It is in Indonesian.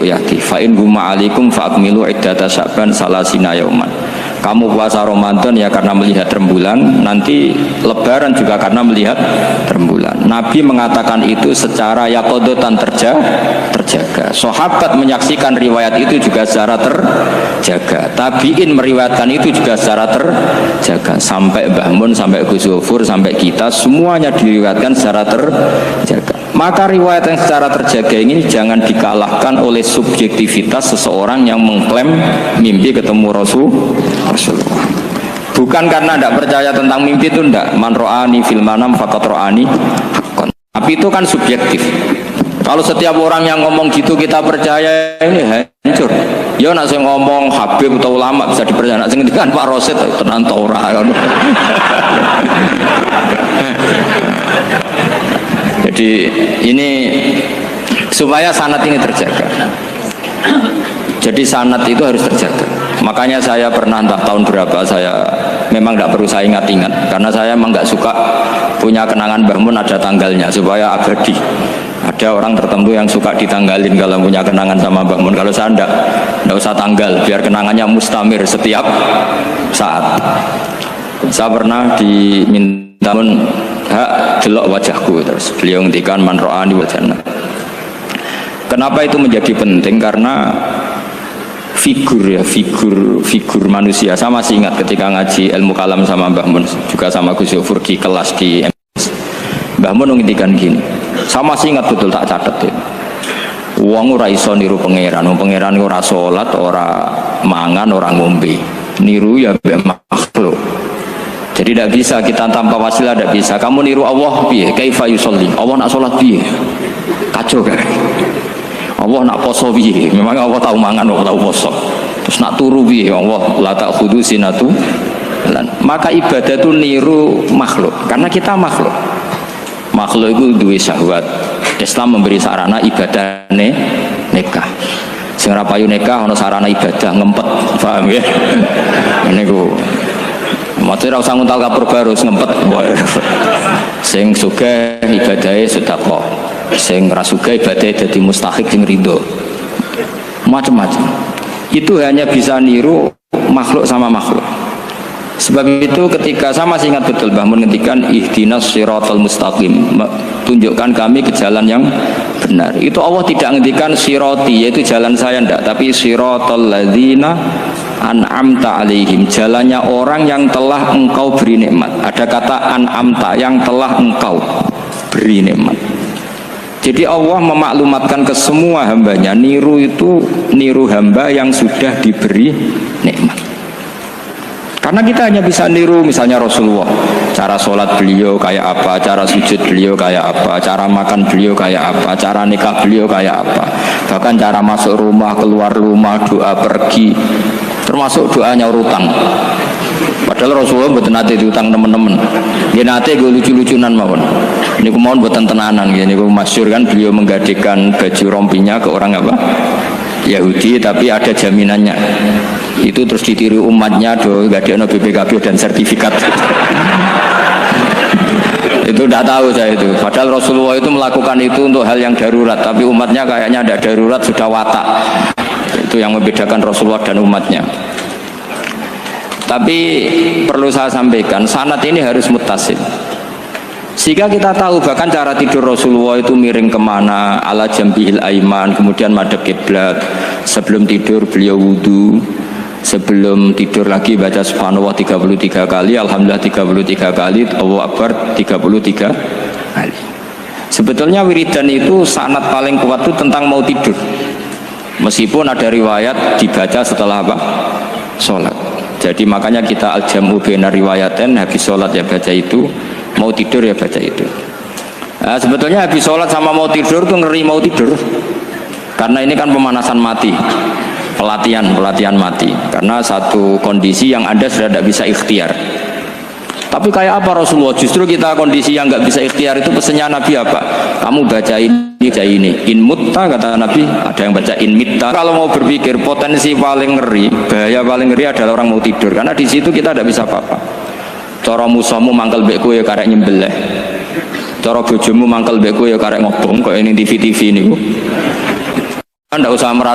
ru'yati fa in huma alaikum fa akmilu iddata sya'ban salasina yauman. Kamu puasa Ramadan ya karena melihat rembulan, nanti lebaran juga karena melihat rembulan. Nabi mengatakan itu secara yaqodotan terjaga. Sahabat menyaksikan riwayat itu juga secara terjaga. Tabi'in meriwayatkan itu juga secara terjaga. Sampai Mbah Mun, sampai Gus Zufur, sampai kita semuanya diriwayatkan secara terjaga. Maka riwayat yang secara terjaga ini jangan dikalahkan oleh subjektivitas seseorang yang mengklaim mimpi ketemu Rasulullah. Bukan karena tidak percaya tentang mimpi itu tidak. Man ro'ani fil manam faqat ro'ani haqqan. Tapi itu kan subjektif. Kalau setiap orang yang ngomong gitu kita percaya, ini hancur. Ya nak saya ngomong Habib atau ulama bisa dipercaya. Nak saya kan Pak Rosid tenan ta ora. Jadi ini supaya sanad ini terjaga. Jadi sanad itu harus terjaga. Makanya saya pernah entah tahun berapa, saya memang tidak perlu saya ingat-ingat karena saya memang nggak suka punya kenangan Mbah Mun ada tanggalnya supaya abadi. Ada orang tertentu yang suka ditanggalin kalau punya kenangan sama Mbah Mun. Kalau saya enggak usah tanggal, biar kenangannya mustamir setiap saat. Saya pernah diminta hak delok wajahku, terus beliau ngendikan man ro'ani wajhana. Kenapa itu menjadi penting? Karena figur manusia. Saya masih ingat ketika ngaji ilmu kalam sama Mbah Mun, juga sama Gus Zufur di kelas di MS. Mbah Mun ngendikan gini, saya masih ingat betul, tak catet ya. Wong ora iso niru pangeran, pangeran ora salat, ora mangan, ora ngombe. Niru ya makhluk. Jadi tidak bisa kita tanpa wasilah, tidak bisa. Kamu niru Allah piye? Kaifa yusolli? Allah nak salat piye? Kacau kan? Allah nak poso piye? Memang Allah tahu mangan, Allah tahu poso. Terus nak turu piye? Allah la ta'khudhu sinatu. Maka ibadah itu niru makhluk, karena kita makhluk. Makhluk itu duwe syahwat. Islam memberi sarana ibadah nikah. Sing ora payu nikah ana sarana ibadah ngempet, paham ya? Niku maksudnya usah nguntal kapur baru ngempet. Sing sugih ibadahe sedekah, sing ra sugih ibadahe dadi mustahik sing ridho. Macam-macam. Itu hanya bisa niru makhluk sama makhluk. Sebab itu ketika saya masih ingat betul Mbah Mun ngendikan ihdinas siratal mustaqim, tunjukkan kami ke jalan yang benar. Itu Allah tidak ngendikan sirati, yaitu jalan saya ndak, tapi siratal ladzina an'amta alaihim, jalannya orang yang telah engkau beri nikmat. Ada kata an'amta, yang telah engkau beri nikmat. Jadi Allah memaklumatkan ke semua hambanya, niru itu niru hamba yang sudah diberi nikmat. Karena kita hanya bisa niru misalnya Rasulullah, cara sholat beliau kayak apa, cara sujud beliau kayak apa, cara makan beliau kayak apa, cara nikah beliau kayak apa, bahkan cara masuk rumah, keluar rumah, doa pergi, termasuk doa nyaur utang. Padahal Rasulullah buat nanti diutang teman-teman, dia nanti gue lucu-lucunan mawon. Ini kumohon buatan tenanan, ini gue masyhur kan beliau menggadekan baju rompinya ke orang apa? Yahudi, tapi ada jaminannya. Itu terus ditiru umatnya, gak ada BPKB dan sertifikat. Itu tidak tahu saya itu. Padahal Rasulullah itu melakukan itu untuk hal yang darurat, tapi umatnya kayaknya ada darurat, sudah watak. Itu yang membedakan Rasulullah dan umatnya. Tapi perlu saya sampaikan, sanad ini harus muttasil. Sehingga kita tahu bahkan cara tidur Rasulullah itu miring kemana, ala jambihil aiman, kemudian madhab kiblat. Sebelum tidur beliau wudu, sebelum tidur lagi baca subhanallah 33 kali, alhamdulillah 33 kali, Allahu akbar 33 kali. Sebetulnya wiridan itu sanad paling kuat itu tentang mau tidur. Meskipun ada riwayat dibaca setelah apa? Sholat. Jadi makanya kita al-jam'u baina riwayaten, habis sholat ya baca itu, mau tidur ya baca itu. Nah, sebetulnya habis sholat sama mau tidur tuh ngeri mau tidur, karena ini kan pemanasan mati, pelatihan mati, karena satu kondisi yang Anda sudah tidak bisa ikhtiar. Tapi kayak apa Rasulullah? Justru kita kondisi yang nggak bisa ikhtiar itu pesannya Nabi apa? Kamu baca ini, in mutta kata Nabi, ada yang baca in mitta. Kalau mau berpikir potensi paling ngeri, bahaya paling ngeri adalah orang mau tidur, karena di situ kita tidak bisa apa-apa. Cara musuhmu mangkel bekku ya karek nyembelih, cara bojomu mangkel bekku ya karek ngobong, kok ini TV ini. Anda usah merasa